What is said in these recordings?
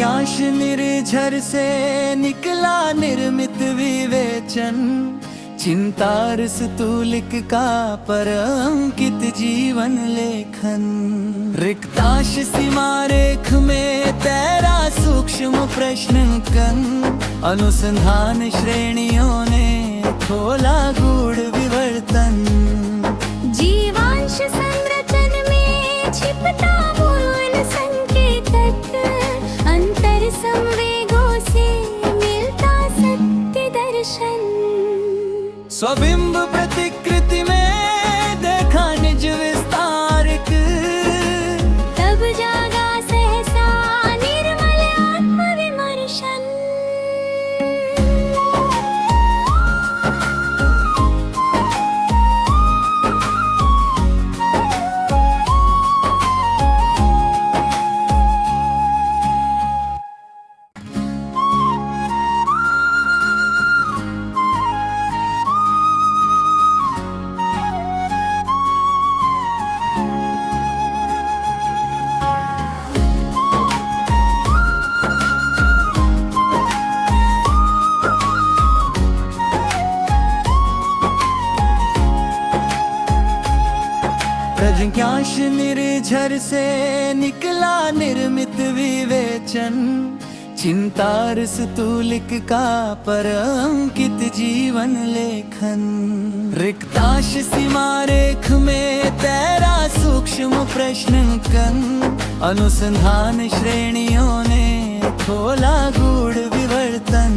प्रज्ञाश निर्झर से निकला निर्मित विवेचन, चिंतारस तूलिक का पर अंकित जीवन लेखन। रिक्ताश सीमारेख में तैरा सूक्ष्म प्रश्न कन, अनुसंधान श्रेणियों ने खोला गूढ़ विवर्तन। जीवांश संरचन में छिपता मूल संकेतक, अंतर संवेगों से मिलता सत्य दर्शन। स्वबिंब प्रतिकृति में देखा निज विस्तारिक, तब जागा सहसा निर्मल आत्मविमर्शन। प्रज्ञाश निर्झर से निकला निर्मित विवेचन, चिंतारस तूलिक का पर अंकित जीवन लेखन। रिक्ताश सीमारेख में तैरा सूक्ष्म प्रश्न कन, अनुसंधान श्रेणियों ने खोला गूढ़ विवर्तन।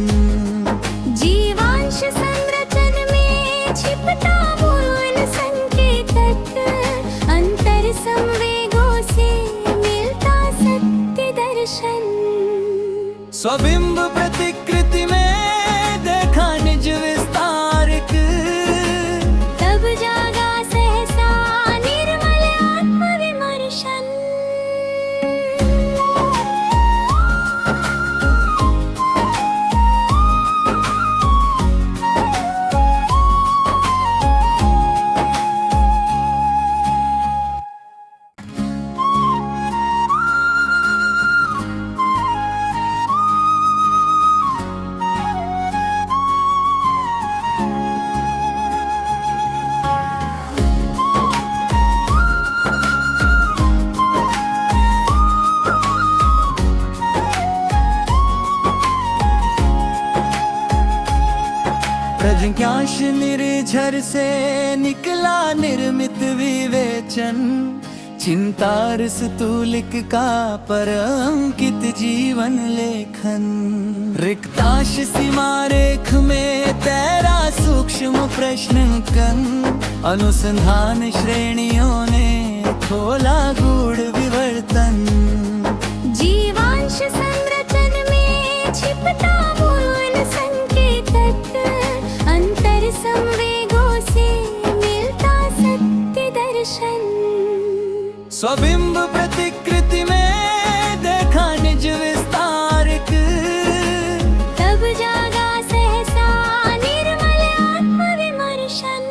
जीवांश संरचन में छिपता मूल संकेतक, अंतर संवेगों से मिलता सत्य दर्शन। स्वबिंब प्रतिकृति में देखा निज विस्तारिक, तब जागा सहसा निर्मल आत्मविमर्शन। प्रज्ञाश निर्झर से निकला निर्मित विवेचन, चिंतारस तूलिक का पर अंकित जीवन लेखन। रिक्ताश सीमारेख में तैरा सूक्ष्म प्रश्न कन, अनुसंधान श्रेणियों ने खोला गूढ़ विवर्तन। जीवांश संरचन में छिपता मूल संकेतक, अंतर संवेगों से मिलता सत्य दर्शन। स्वबिंब प्रतिकृति में देखा निज विस्तारिक, तब जागा सहसा निर्मल आत्मविमर्शन।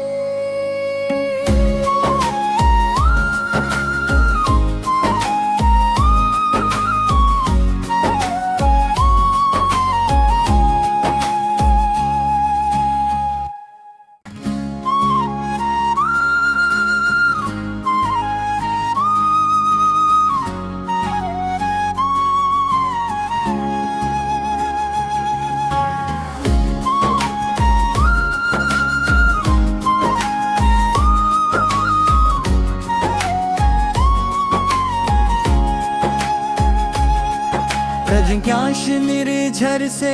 प्रज्ञाश निर्झर से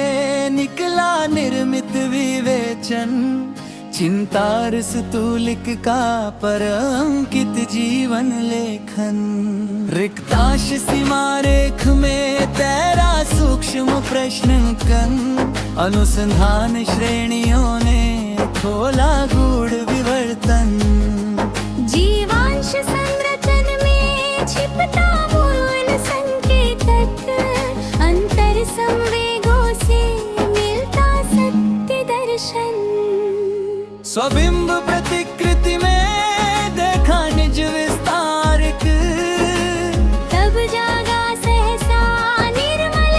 निकला निर्मित विवेचन, चिंतारस तूलिक का पर अंकित जीवन लेखन। रिक्ताश सीमारेख में तैरा सूक्ष्म प्रश्न कन, अनुसंधान श्रेणियों ने खोला गूढ़ विवर्तन। जीवांश संरचन में छिपता मूल संकेतक, अंतर संवेगों से मिलता सत्य दर्शन। स्वबिंब प्रतिकृति में देखा निज विस्तारिक, तब जागा सहसा निर्मल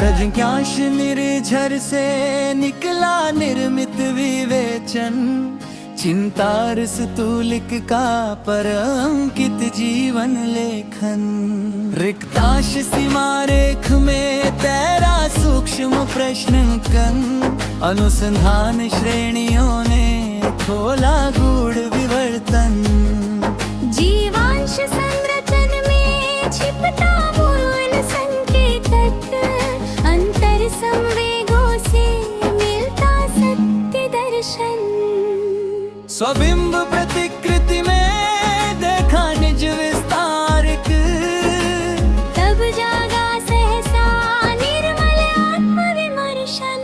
प्रज्ञाश निर्झर से निकला निर्मित विवेचन, चिंतारस तूलिक का पर अंकित जीवन लेखन। रिक्ताश सीमा रेख में तैरा सूक्ष्म प्रश्न कन, अनुसंधान श्रेणियों ने खोला गूढ़ विवर्तन। जीवांश संरचन में छिपता मूल संकेतक, अंतर संवेगों से मिलता सत्य दर्शन। स्वबिंब प्रतिकृति में देखा निज विस्तारक, तब जागा सहसा निर्मल आत्मविमर्शन।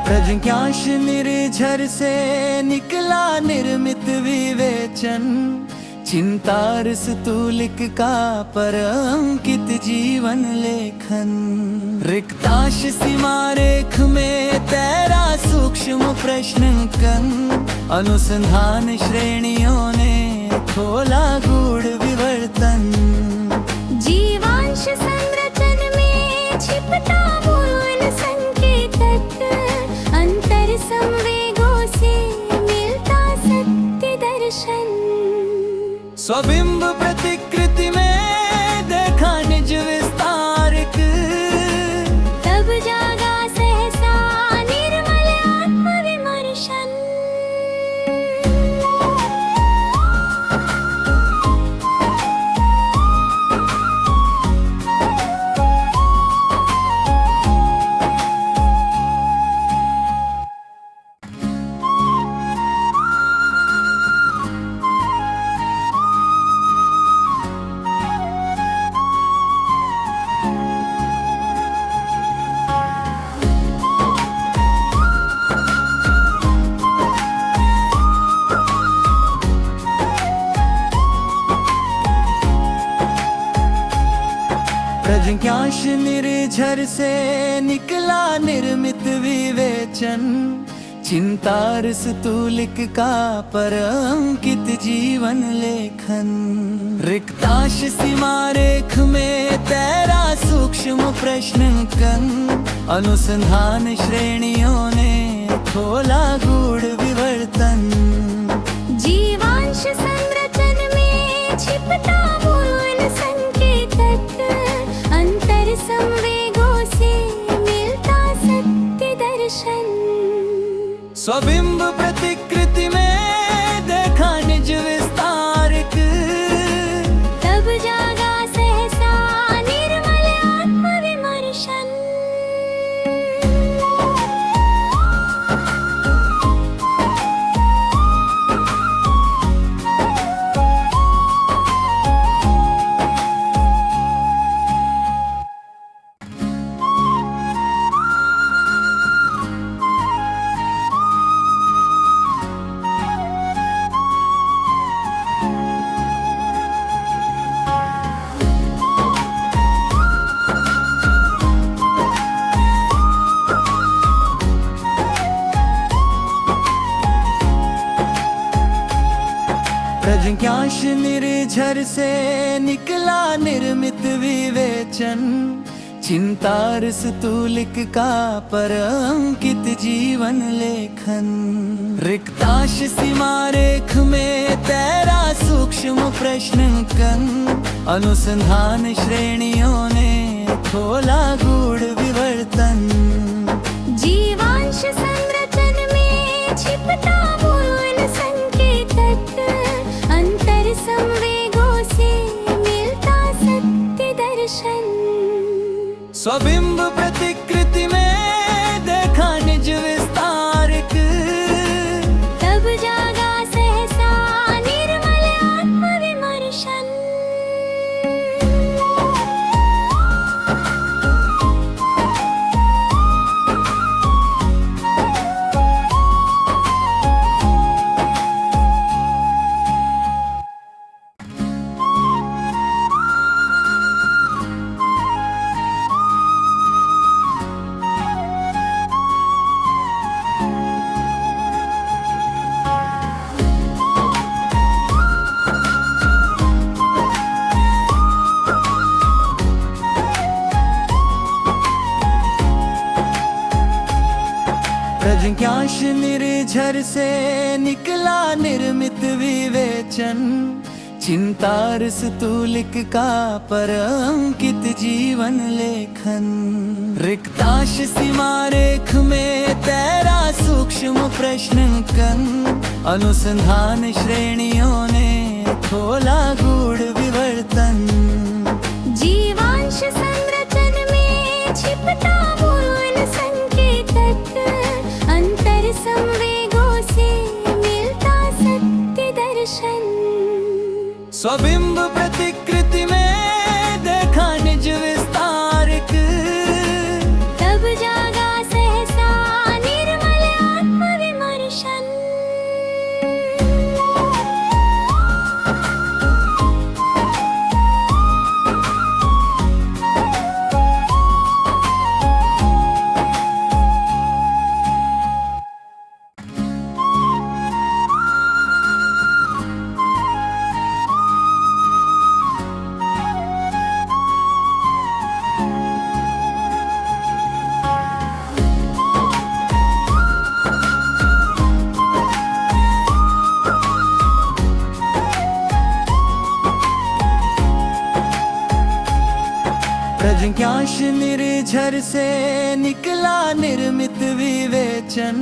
प्रज्ञाश निर्झर से निकला निर्मित विवेचन, चिंतारस तूलिक का पर अंकित जीवन लेखन। रिक्ताश सीमा रेख में तैरा सूक्ष्म प्रश्न कन, अनुसंधान श्रेणियों ने खोला गूढ़ विवर्तन। जीवांश संरचन में छिपता मूल संकेतक, अंतर संवेगों से मिलता सत्य दर्शन। स्वबिंब प्रतिकृति में देखा निज विस्तारक, तब जागा सहसा निर्मल आत्मविमर्शन। प्रज्ञाश निर्झर से निकला निर्मित विवेचन, चिंतारस तूलिक का पर अंकित जीवन लेखन। रिक्ताश सीमा रेख में तैरा सूक्ष्म प्रश्न कन, अनुसंधान श्रेणियों ने खोला गूढ़ विवर्तन। जीवांश संरचन में छिपता मूल संकेतक, अंतर संवेगों से मिलता सत्य दर्शन। स्वबिंब प्रतिकृति में देखा निज विस्तारक, तब जागा सहसा निर्मल आत्मविमर्शन। प्रज्ञाश निर्झर से निकला निर्मित विवेचन, चिंतारस तूलिक का पर अंकित जीवन लेखन। रिक्ताश सीमा रेख में तैरा सूक्ष्म प्रश्न कन, अनुसंधान श्रेणियों ने खोला गूढ़ विवर्तन। जीवांश संरचन में छिपता मूल संकेतक, अंतर संवेगों से मिलता सत्य दर्शन। स्वबिंब प्रतिकृति में देखा निज विस्तारक, तब जागा सहसा निर्मल निर्झर से निकला निर्मित विवेचन, चिंतारस तूलिक का पर अंकित जीवन लेखन। रिक्ताश सीमा रेख में तैरा सूक्ष्म प्रश्न कन, अनुसंधान श्रेणियों ने खोला गूढ़ विवर्तन। जीवांश संरचन में छिपता मूल संकेतक, अंतर संवेगों से मिलता सत्य दर्शन। स्वबिंब प्रतिकृति में देखा निज विस्तारिक, तब जागा सहसा निर्मल आत्मविमर्शन। प्रज्ञाश निर्झर से निकला निर्मित विवेचन,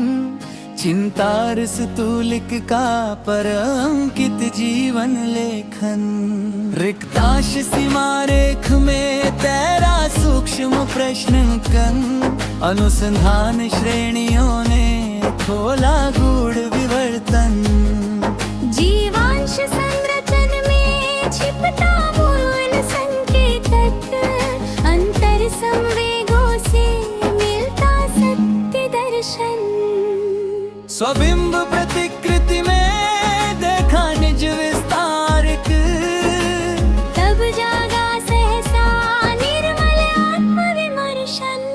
चिंतारस तूलिक का पर अंकित जीवन लेखन। रिक्ताश सीमा रेख में तैरा सूक्ष्म प्रश्न कन, अनुसंधान श्रेणियों ने खोला गूढ़ विवर्तन। जीवांश संरचन में छिपता मूल संकेतक, अंतर संवेगों से मिलता सत्य दर्शन। स्वबिंब प्रतिकृति में देखा निज विस्तारिक, तब जागा सहसा निर्मल आत्मविमर्शन।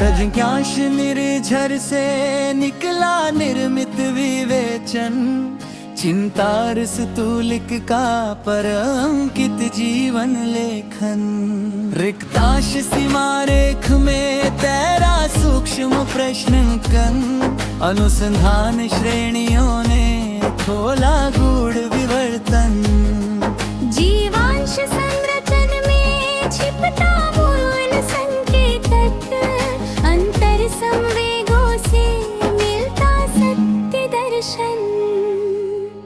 प्रज्ञाश निर्झर से निकला निर्मित विवेचन, चिंतारस तूलिक का पर अंकित जीवन लेखन। रिक्ताश सीमा रेख में तैरा सूक्ष्म प्रश्न कन, अनुसंधान श्रेणियों ने खोला गूढ़ विवर्तन। जीवांश संरचन में छिपता मूल संकेतक, अंतर संवेगों से मिलता सत्य दर्शन।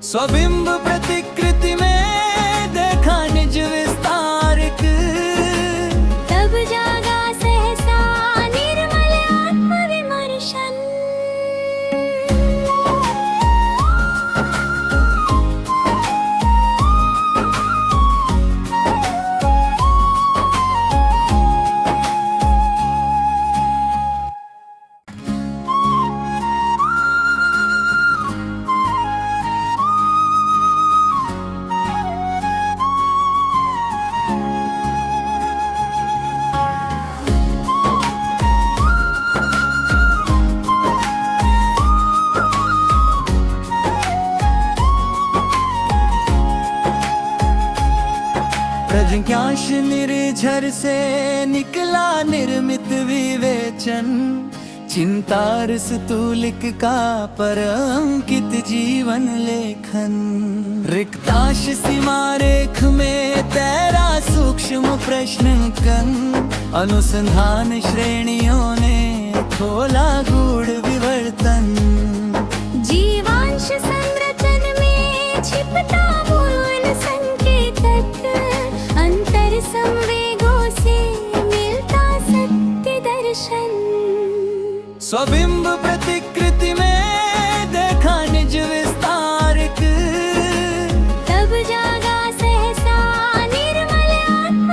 स्वबिंब प्रतिकृति में देखा निज विस्तारिक, तब जागा सहसा निर्मल आत्मविमर्शन। प्रज्ञाश निर्झर से निकला निर्मित विवेचन, चिंतारस तूलिक का पर अंकित जीवन लेखन। रिक्ताश सीमा रेख में तैरा सूक्ष्म प्रश्न कन, अनुसंधान श्रेणियों ने खोला गूढ़ विवर्तन। जीवांश संरचन में छिपता मूल संकेतक, अंतर संवेगों से मिलता सत्य दर्शन। स्वबिंब प्रतिकृति में देखा निज विस्तारिक, तब जागा सहसा निर्मल आत्म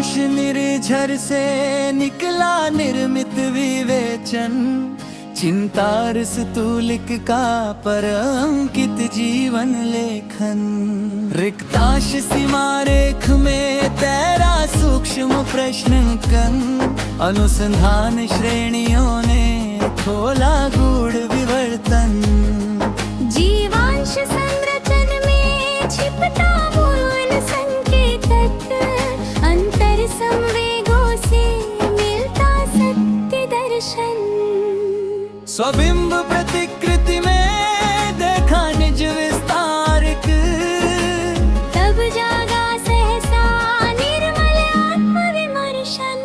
प्रज्ञाश निर्झर से निकला निर्मित विवेचन, चिंतारस तूलिक का पर अंकित जीवन लेखन। रिक्ताश सीमा रेख में तैरा सूक्ष्म प्रश्न कन, अनुसंधान श्रेणियों ने खोला गूढ़ विवर्तन। जीवांश संरचन में छिपता मूल संकेतक, अंतर संवेगों से मिलता सत्य दर्शन। स्वबिंब प्रतिकृति में देखा निज विस्तारिक, तब जागा सहसा निर्मल आत्मविमर्शन।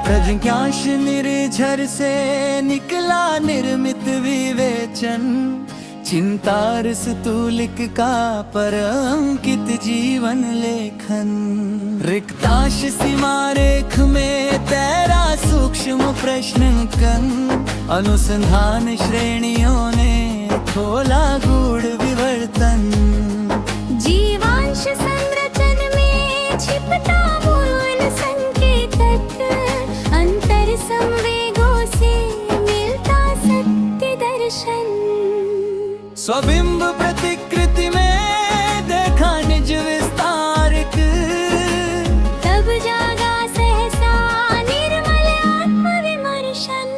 प्रज्ञाश निर्झर से निकला निर्मित विवेचन, चिंतारस तूलिक का पर अंकित जीवन लेखन। रिक्ताश सीमा रेख में तैरा सूक्ष्म प्रश्न कन, अनुसंधान श्रेणियों ने खोला गूढ़ विवर्तन। जीवांश संरचन में छिपता मूल संकेतक, अंतर संवेगों से मिलता सत्य दर्शन। स्वबिंब प्रतिकृति में देखा निज विस्तारिक, तब जागा सहसा निर्मल आत्मविमर्शन।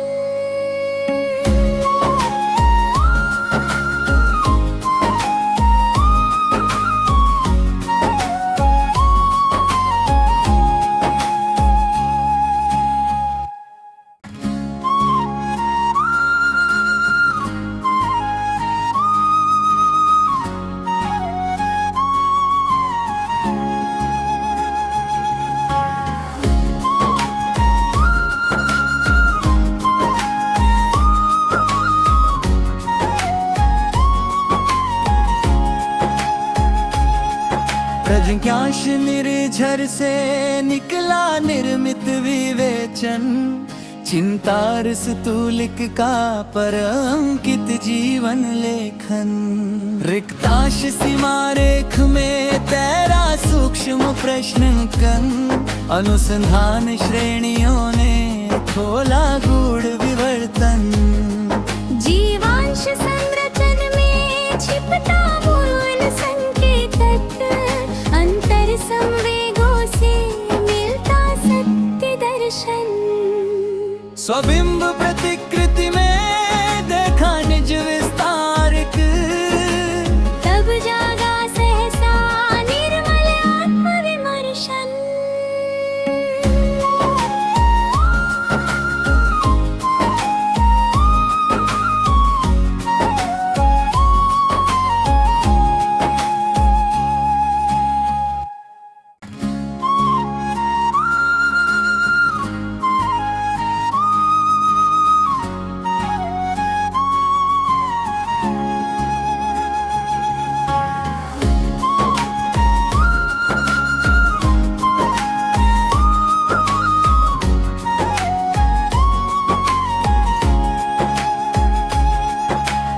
प्रज्ञाश निर्झर से निकला निर्मित विवेचन, चिंतारस तूलिक का पर अंकित जीवन लेखन। रिक्ताश सीमा रेख में तैरा सूक्ष्म प्रश्न कन, अनुसंधान श्रेणियों ने खोला गूढ़ विवर्तन। जीवांश संरचन में छिपता मूल संकेतक, अंतर संवेगों से मिलता सत्य दर्शन। स्वबिंब प्रतिकृति में देखा निज विस्तारिक, तब जागा सहसा निर्मल आत्मविमर्शन।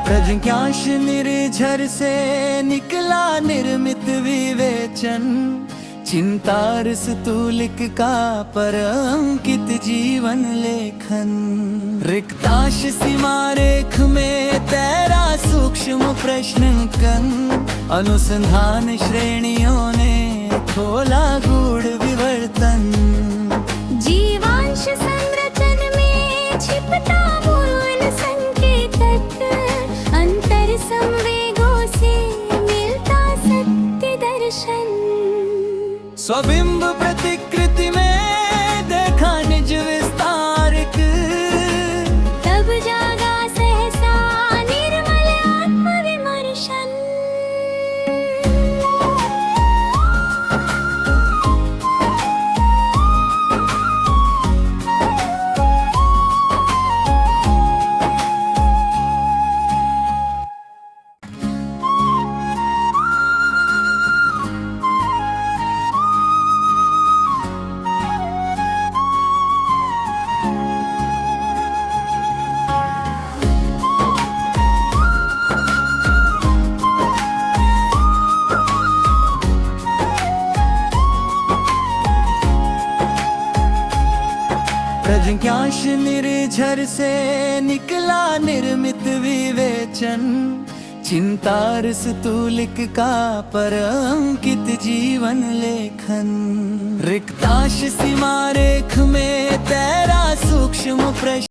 प्रज्ञाश निर्झर से निकला निर्मित विवेचन, चिंतारस तूलिक का पर अंकित जीवन लेखन। रिक्ताश सीमा रेख में तैरा सूक्ष्म प्रश्न कन, अनुसंधान श्रेणियों ने खोला गूढ़ विवर्तन। जीवांश संरचन में छिपता मूल संकेतक, अंतर संवेगों से मिलता सत्य दर्शन। स्वबिंब प्रतिकृति में देखा निज विस्तारिक, तब जागा सहसा निर्मल प्रज्ञाश निर्झर से निकला निर्मित विवेचन, चिंतारस तूलिक का पर अंकित जीवन लेखन। रिक्ताश सीमा रेख में तेरा सूक्ष्म प्रश्न